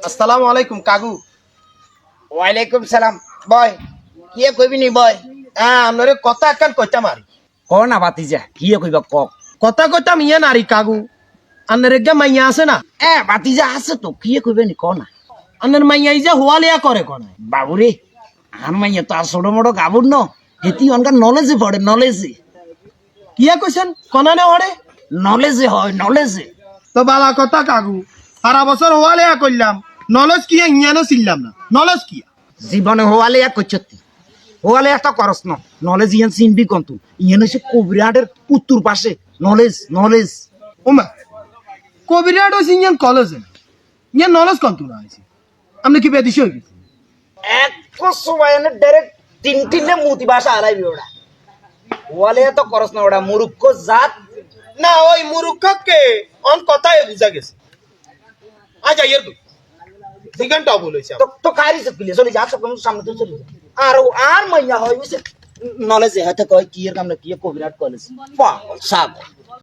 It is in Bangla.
আসসালামু আলাইকুম কাকু। ওয়ালাইকুম সালাম। বয় কি কইবি নি বয়? হ্যাঁ আপনারে কথা একখান কইতাম আর ক না বাতিজা কি কইবা ক। কথা কইতাম ইয়ে নারী কাকু। আন্নের গে মাইয়া আছে না, বাতিজা আছে তো কি কইবে নি ক না। আন্নের মাইয়া যে হোয়ালিয়া করে কোনে বাবুরে আর মাইয়া তো আর ছোট মোটো গাবুর ন হেতি অনকার নলেজে পড়ে নলেজে কিয়া কইছেন কনানে হরে নলেজে হয় নলেজে। তো বালা কথা কাকু, সারা বছর হোয়ালিয়া করলাম, নলেজ কি ইয়ানো চিনলাম না, নলেজ কি? জীবনে হোয়ালে এক করছতি হোয়ালে একটা করস ন নলেজ ইয়ান চিনবি কন্তু ইয়ান হচ্ছে কবিরাটের উত্তর পাশে নলেজ নলেজ। ওমা কবিরাট হইছে ইয়ান কলেজে, ইয়ান নলেজ কন্ত না হইছে। আপনি কি বেদিশ হয়ে গেছে? এক সময় ডাইরেক্ট তিনটিনে মুতি ভাষা আলাইবি ওটা হোয়ালে তো করস না ওটা মুরুক্ষ জাত। না ওই মুরুক্ষকে অন কথায় বুঝা গেছে। আজ আইয়ের ঠিকানটাও বলেছে। তো খাইরি চলে চলে যা সব সামনে তো চলে যা। আর আর মাইয়া হয় বুঝছে নলেজে হয়তো কয় কি এর কামনা কি কবিরাট কলেজ পাগল সাব।